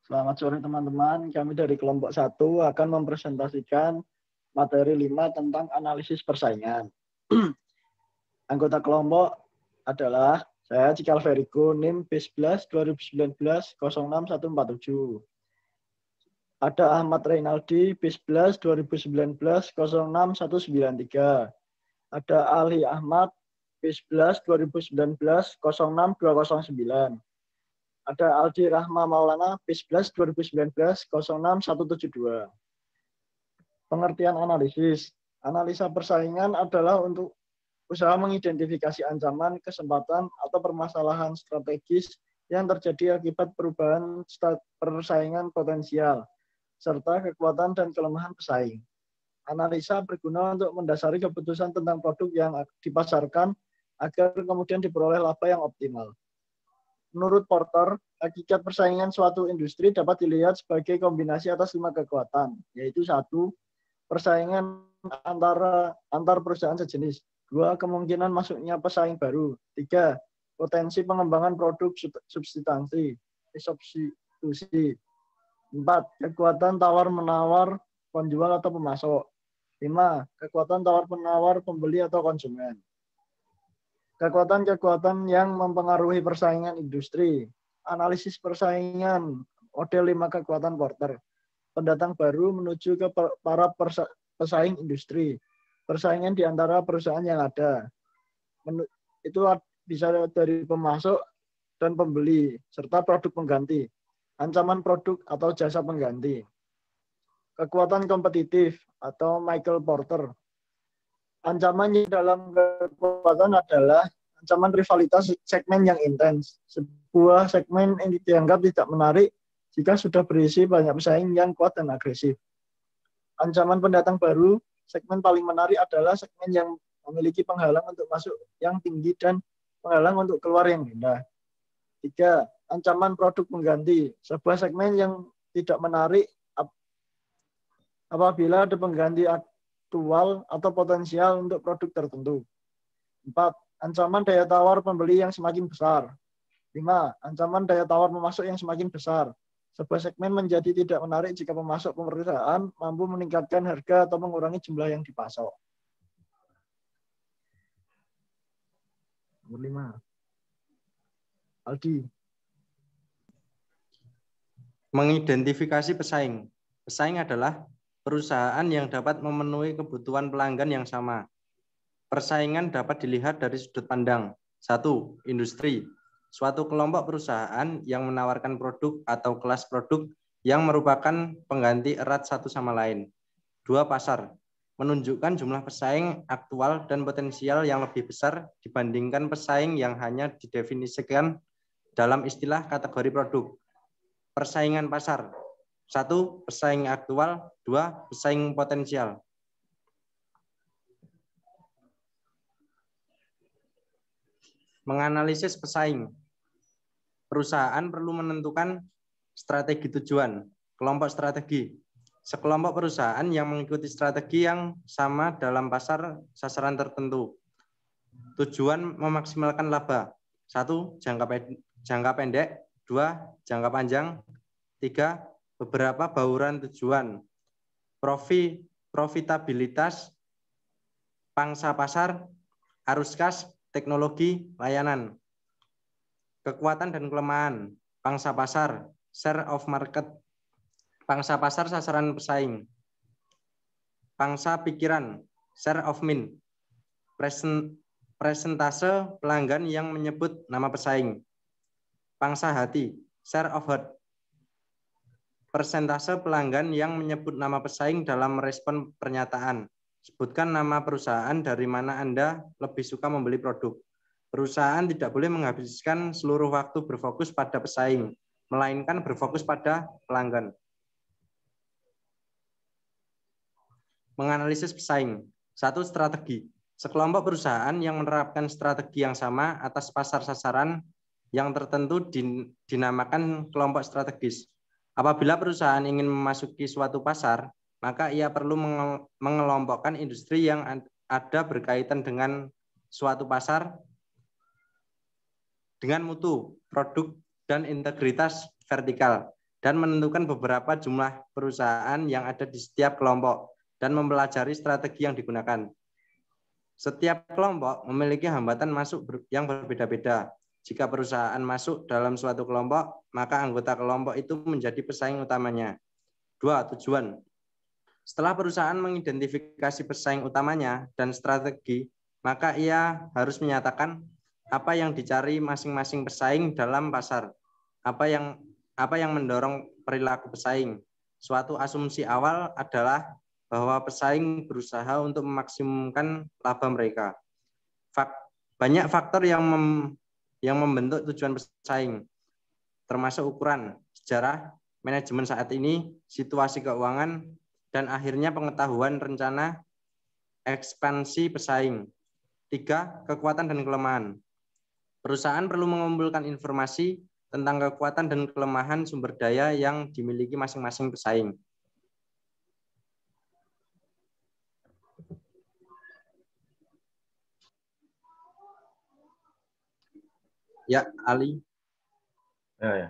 Selamat sore teman-teman, kami dari kelompok 1 akan mempresentasikan materi 5 tentang analisis persaingan. Anggota kelompok adalah saya Cikal Veriko, NIM B11 2019 06147. Ada Ahmad Reynaldi, B11 2019 06193. Ada Ali Ahmad, B11 2019 06209. Ada Aldi Rahma Maulana, B11 2019 06172. Pengertian analisis. Analisa persaingan adalah untuk usaha mengidentifikasi ancaman, kesempatan, atau permasalahan strategis yang terjadi akibat perubahan persaingan potensial, serta kekuatan dan kelemahan pesaing. Analisa berguna untuk mendasari keputusan tentang produk yang dipasarkan agar kemudian diperoleh laba yang optimal. Menurut Porter, hakikat persaingan suatu industri dapat dilihat sebagai kombinasi atas 5 kekuatan, yaitu 1. Persaingan antar perusahaan sejenis. 2. Kemungkinan masuknya pesaing baru. 3. Potensi pengembangan produk substitusi. 4. Kekuatan tawar-menawar penjual atau pemasok. 5. Kekuatan tawar-menawar pembeli atau konsumen. Kekuatan-kekuatan yang mempengaruhi persaingan industri. Analisis persaingan, model 5 kekuatan Porter. Pendatang baru menuju ke para pesaing industri. Persaingan di antara perusahaan yang ada. Itu bisa dari pemasok dan pembeli, serta produk pengganti. Ancaman produk atau jasa pengganti. Kekuatan kompetitif atau Michael Porter. Ancamannya dalam kekuatan adalah ancaman rivalitas segmen yang intens. Sebuah segmen yang dianggap tidak menarik jika sudah berisi banyak pesaing yang kuat dan agresif. Ancaman pendatang baru, segmen paling menarik adalah segmen yang memiliki penghalang untuk masuk yang tinggi dan penghalang untuk keluar yang rendah. 3. Ancaman produk pengganti. Sebuah segmen yang tidak menarik apabila ada pengganti aktual atau potensial untuk produk tertentu. 4. Ancaman daya tawar pembeli yang semakin besar. 5. Ancaman daya tawar pemasok yang semakin besar. Sebuah segmen menjadi tidak menarik jika pemasok perusahaan mampu meningkatkan harga atau mengurangi jumlah yang dipasok. Nomor 5. Aldi. Mengidentifikasi pesaing. Pesaing adalah perusahaan yang dapat memenuhi kebutuhan pelanggan yang sama. Persaingan dapat dilihat dari sudut pandang. 1. Industri. Suatu kelompok perusahaan yang menawarkan produk atau kelas produk yang merupakan pengganti erat satu sama lain. 2. Pasar. Menunjukkan jumlah pesaing aktual dan potensial yang lebih besar dibandingkan pesaing yang hanya didefinisikan dalam istilah kategori produk. Persaingan pasar. 1. Pesaing aktual. 2. Pesaing potensial. Menganalisis pesaing. Perusahaan perlu menentukan strategi tujuan. Kelompok strategi. Sekelompok perusahaan yang mengikuti strategi yang sama dalam pasar sasaran tertentu. Tujuan memaksimalkan laba. 1. Jangka pendek. 2. Jangka panjang. 3. Beberapa bauran tujuan. Profitabilitas, pangsa pasar, arus kas, teknologi, layanan. Kekuatan dan kelemahan. Pangsa pasar, share of market. Pangsa pasar sasaran pesaing. Pangsa pikiran, share of min. Presentase pelanggan yang menyebut nama pesaing. Pangsa hati, share of heart. Persentase pelanggan yang menyebut nama pesaing dalam merespon pernyataan. Sebutkan nama perusahaan dari mana Anda lebih suka membeli produk. Perusahaan tidak boleh menghabiskan seluruh waktu berfokus pada pesaing, melainkan berfokus pada pelanggan. Menganalisis pesaing. 1. Strategi. Sekelompok perusahaan yang menerapkan strategi yang sama atas pasar sasaran yang tertentu dinamakan kelompok strategis. Apabila perusahaan ingin memasuki suatu pasar, maka ia perlu mengelompokkan industri yang ada berkaitan dengan suatu pasar dengan mutu, produk, dan integritas vertikal dan menentukan beberapa jumlah perusahaan yang ada di setiap kelompok dan mempelajari strategi yang digunakan. Setiap kelompok memiliki hambatan masuk yang berbeda-beda. Jika perusahaan masuk dalam suatu kelompok, maka anggota kelompok itu menjadi pesaing utamanya. 2. Tujuan. Setelah perusahaan mengidentifikasi pesaing utamanya dan strategi, maka ia harus menyatakan apa yang dicari masing-masing pesaing dalam pasar, apa yang mendorong perilaku pesaing. Suatu asumsi awal adalah bahwa pesaing berusaha untuk memaksimumkan laba mereka. Banyak faktor yang membentuk tujuan pesaing, termasuk ukuran, sejarah, manajemen saat ini, situasi keuangan, dan akhirnya pengetahuan rencana ekspansi pesaing. 3. Kekuatan dan kelemahan. Perusahaan perlu mengumpulkan informasi tentang kekuatan dan kelemahan sumber daya yang dimiliki masing-masing pesaing. Ya, Ali. Ya.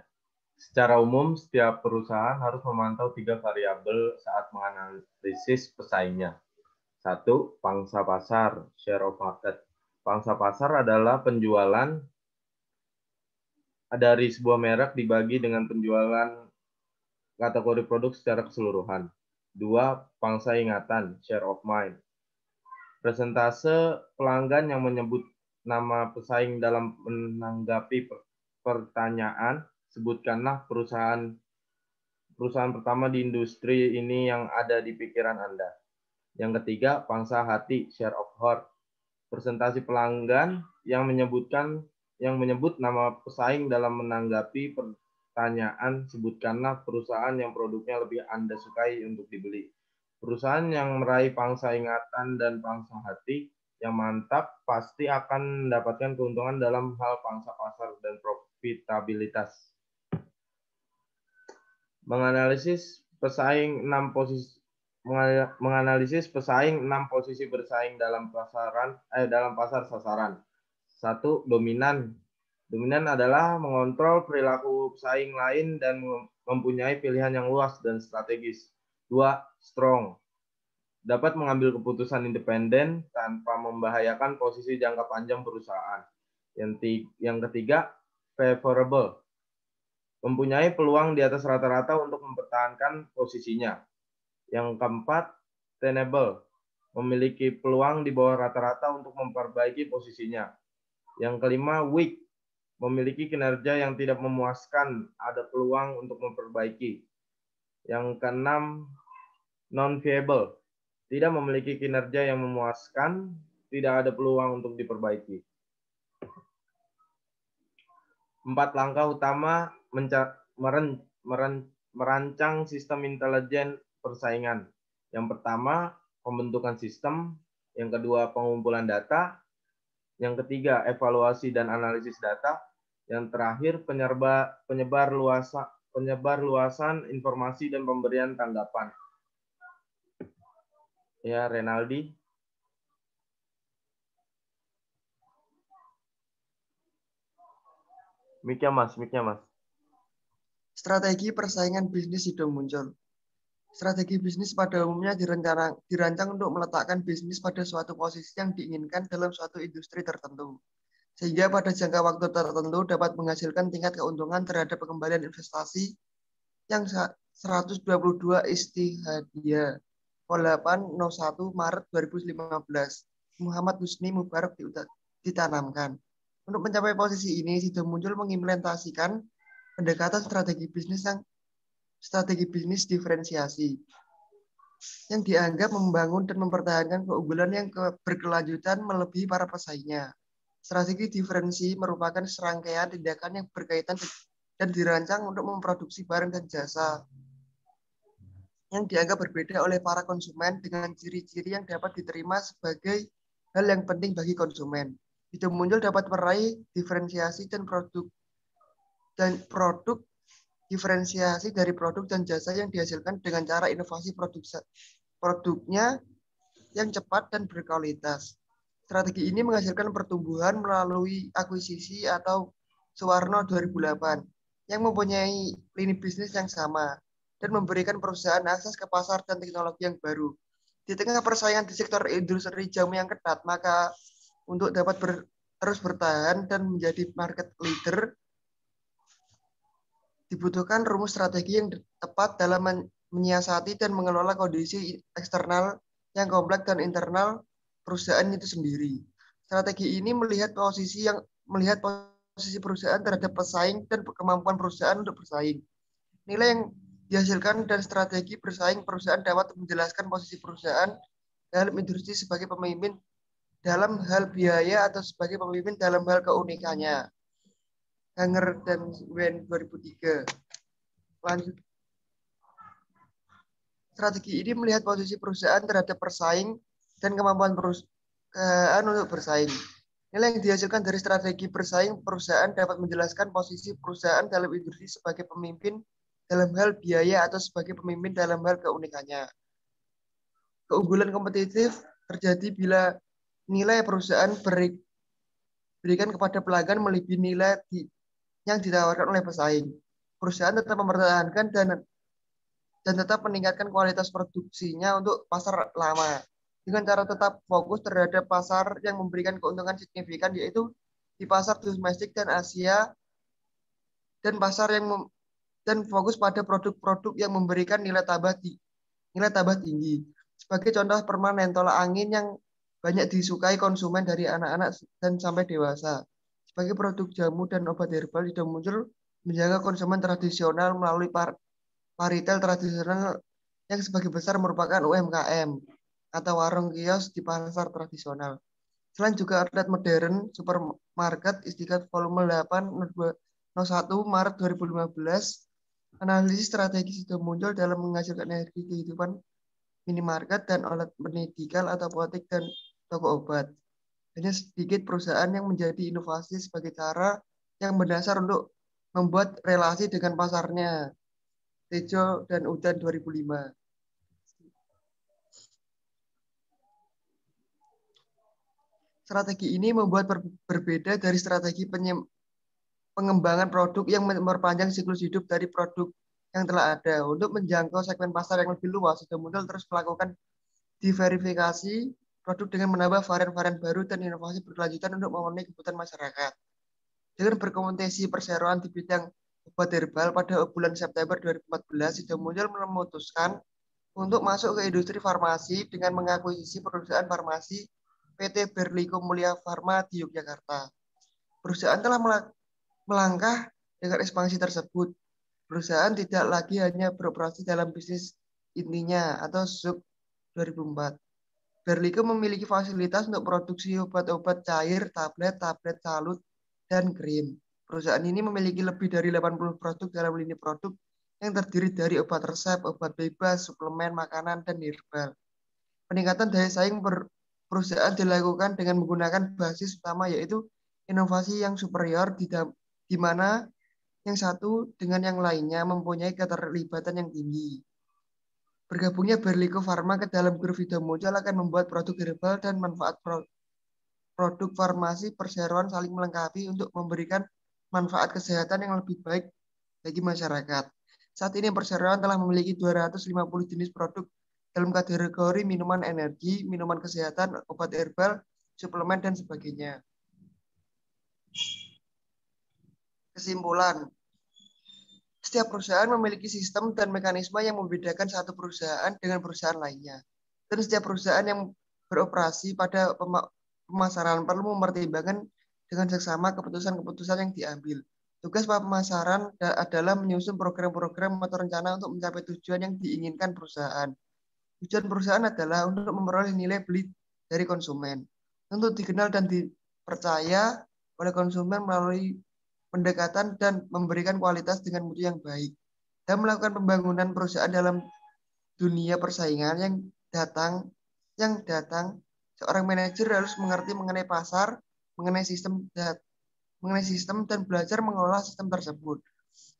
Secara umum, setiap perusahaan harus memantau 3 variabel saat menganalisis pesaingnya. 1. Pangsa pasar, share of market. Pangsa pasar adalah penjualan dari sebuah merek dibagi dengan penjualan kategori produk secara keseluruhan. 2. Pangsa ingatan, share of mind. Persentase pelanggan yang menyebut nama pesaing dalam menanggapi pertanyaan, sebutkanlah perusahaan pertama di industri ini yang ada di pikiran Anda. Yang ketiga, pangsa hati, share of heart. Persentase pelanggan yang menyebut nama pesaing dalam menanggapi pertanyaan, sebutkanlah perusahaan yang produknya lebih Anda sukai untuk dibeli. Perusahaan yang meraih pangsa ingatan dan pangsa hati yang mantap pasti akan mendapatkan keuntungan dalam hal pangsa pasar dan profitabilitas. Menganalisis pesaing 6 posisi bersaing dalam pasar sasaran. 1. Dominan. Dominan adalah mengontrol perilaku pesaing lain dan mempunyai pilihan yang luas dan strategis. 2. Strong. Dapat mengambil keputusan independen tanpa membahayakan posisi jangka panjang perusahaan. Yang ketiga, favorable. Mempunyai peluang di atas rata-rata untuk mempertahankan posisinya. Yang keempat, tenable. Memiliki peluang di bawah rata-rata untuk memperbaiki posisinya. Yang kelima, weak. Memiliki kinerja yang tidak memuaskan, ada peluang untuk memperbaiki. Yang keenam, non-viable. Tidak memiliki kinerja yang memuaskan, tidak ada peluang untuk diperbaiki. 4 langkah utama merancang sistem intelijen persaingan. Yang pertama, pembentukan sistem. Yang kedua, pengumpulan data. Yang ketiga, evaluasi dan analisis data. Yang terakhir, penyebar luasan informasi dan pemberian tanggapan. Ya, Renaldi. Mic-nya Mas. Strategi persaingan bisnis sudah muncul. Strategi bisnis pada umumnya dirancang untuk meletakkan bisnis pada suatu posisi yang diinginkan dalam suatu industri tertentu, sehingga pada jangka waktu tertentu dapat menghasilkan tingkat keuntungan terhadap pengembalian investasi yang 122 Istihadiyah 801 Maret 2015. Muhammad Husni Mubarak ditanamkan. Untuk mencapai posisi ini, sudah muncul mengimplementasikan pendekatan strategi bisnis diferensiasi yang dianggap membangun dan mempertahankan keunggulan yang berkelanjutan melebihi para pesaingnya. Strategi diferensi merupakan serangkaian tindakan yang berkaitan dan dirancang untuk memproduksi barang dan jasa yang dianggap berbeda oleh para konsumen dengan ciri-ciri yang dapat diterima sebagai hal yang penting bagi konsumen. Itu muncul dapat meraih diferensiasi dan produk diferensiasi dari produk dan jasa yang dihasilkan dengan cara inovasi produknya yang cepat dan berkualitas. Strategi ini menghasilkan pertumbuhan melalui akuisisi atau Suwarno 2008 yang mempunyai lini bisnis yang sama dan memberikan perusahaan akses ke pasar dan teknologi yang baru. Di tengah persaingan di sektor industri jamu yang ketat, maka untuk dapat terus bertahan dan menjadi market leader, dibutuhkan rumus strategi yang tepat dalam menyiasati dan mengelola kondisi eksternal yang kompleks dan internal perusahaan itu sendiri. Strategi ini melihat posisi perusahaan terhadap pesaing dan kemampuan perusahaan untuk bersaing. Nilai yang dihasilkan dan strategi bersaing perusahaan dapat menjelaskan posisi perusahaan dalam industri sebagai pemimpin dalam hal biaya atau sebagai pemimpin dalam hal keunikannya. Hanger dan Wen 2003. Lanjut. Strategi ini melihat posisi perusahaan terhadap pesaing dan kemampuan perusahaan untuk bersaing. Nilai yang dihasilkan dari strategi bersaing perusahaan dapat menjelaskan posisi perusahaan dalam industri sebagai pemimpin dalam hal biaya atau sebagai pemimpin dalam hal keunikannya. Keunggulan kompetitif terjadi bila nilai perusahaan berikan kepada pelanggan melebihi nilai yang ditawarkan oleh pesaing. Perusahaan tetap mempertahankan dan tetap meningkatkan kualitas produksinya untuk pasar lama dengan cara tetap fokus terhadap pasar yang memberikan keuntungan signifikan, yaitu di pasar domestik dan Asia, dan pasar yang dan fokus pada produk-produk yang memberikan nilai tambah tinggi. Sebagai contoh, permen tolak angin yang banyak disukai konsumen dari anak-anak dan sampai dewasa. Sebagai produk jamu dan obat herbal sudah muncul menjaga konsumen tradisional melalui retail tradisional yang sebagian besar merupakan UMKM atau warung kios di pasar tradisional. Selain juga outlet modern, supermarket Istiqlal volume 8 01 Maret 2015, analisis strategi sudah muncul dalam menghasilkan energi kehidupan minimarket dan outlet medical atau apotek dan toko obat. Hanya sedikit perusahaan yang menjadi inovasi sebagai cara yang berdasar untuk membuat relasi dengan pasarnya. Tejo dan Udan 2005. Strategi ini membuat berbeda dari strategi pengembangan produk yang memperpanjang siklus hidup dari produk yang telah ada. Untuk menjangkau segmen pasar yang lebih luas, sudah muncul terus melakukan diverifikasi produk dengan menambah varian-varian baru dan inovasi berkelanjutan untuk memenuhi kebutuhan masyarakat. Dengan berkompetisi perseroan di bidang obat herbal pada bulan September 2014, sudah muncul memutuskan untuk masuk ke industri farmasi dengan mengakuisisi perusahaan farmasi PT Berlico Mulia Pharma di Yogyakarta. Perusahaan telah melangkah dengan ekspansi tersebut. Perusahaan tidak lagi hanya beroperasi dalam bisnis intinya atau sub 2004. Berlico memiliki fasilitas untuk produksi obat-obat cair, tablet salut, dan krim. Perusahaan ini memiliki lebih dari 80 produk dalam lini produk yang terdiri dari obat resep, obat bebas, suplemen, makanan, dan herbal. Peningkatan daya saing perusahaan dilakukan dengan menggunakan basis utama, yaitu inovasi yang superior di mana yang satu dengan yang lainnya mempunyai keterlibatan yang tinggi. Bergabungnya Berlico Pharma ke dalam grup Video Muncul akan membuat produk herbal dan manfaat produk farmasi perseroan saling melengkapi untuk memberikan manfaat kesehatan yang lebih baik bagi masyarakat. Saat ini perseroan telah memiliki 250 jenis produk dalam kategori minuman energi, minuman kesehatan, obat herbal, suplemen, dan sebagainya. Kesimpulan, setiap perusahaan memiliki sistem dan mekanisme yang membedakan satu perusahaan dengan perusahaan lainnya. Dan setiap perusahaan yang beroperasi pada pemasaran perlu mempertimbangkan dengan seksama keputusan-keputusan yang diambil. Tugas pemasaran adalah menyusun program-program atau rencana untuk mencapai tujuan yang diinginkan perusahaan. Tujuan perusahaan adalah untuk memperoleh nilai beli dari konsumen, untuk dikenal dan dipercaya oleh konsumen melalui pendekatan dan memberikan kualitas dengan mutu yang baik, dan melakukan pembangunan perusahaan dalam dunia persaingan yang datang. Seorang manajer harus mengerti mengenai pasar, mengenai sistem dan belajar mengelola sistem tersebut.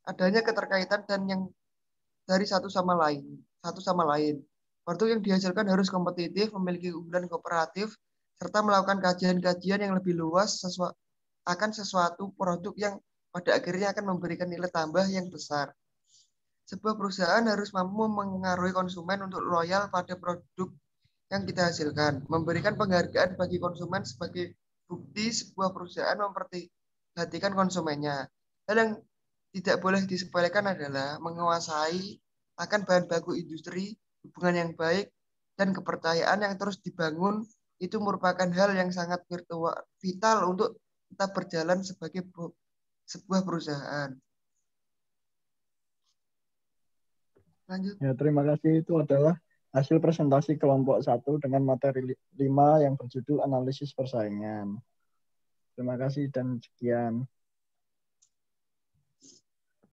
Adanya keterkaitan dan yang dari satu sama lain. Produk yang dihasilkan harus kompetitif, memiliki keunggulan kooperatif, serta melakukan kajian-kajian yang lebih luas akan sesuatu produk yang pada akhirnya akan memberikan nilai tambah yang besar. Sebuah perusahaan harus mampu mengaruhi konsumen untuk loyal pada produk yang kita hasilkan. Memberikan penghargaan bagi konsumen sebagai bukti sebuah perusahaan memperhatikan konsumennya. Hal yang tidak boleh disepelekan adalah menguasai akan bahan baku industri, hubungan yang baik, dan kepercayaan yang terus dibangun itu merupakan hal yang sangat vital untuk tetap berjalan sebagai sebuah perusahaan. Lanjut. Ya, terima kasih. Itu adalah hasil presentasi kelompok 1 dengan materi 5 yang berjudul analisis persaingan. Terima kasih dan sekian.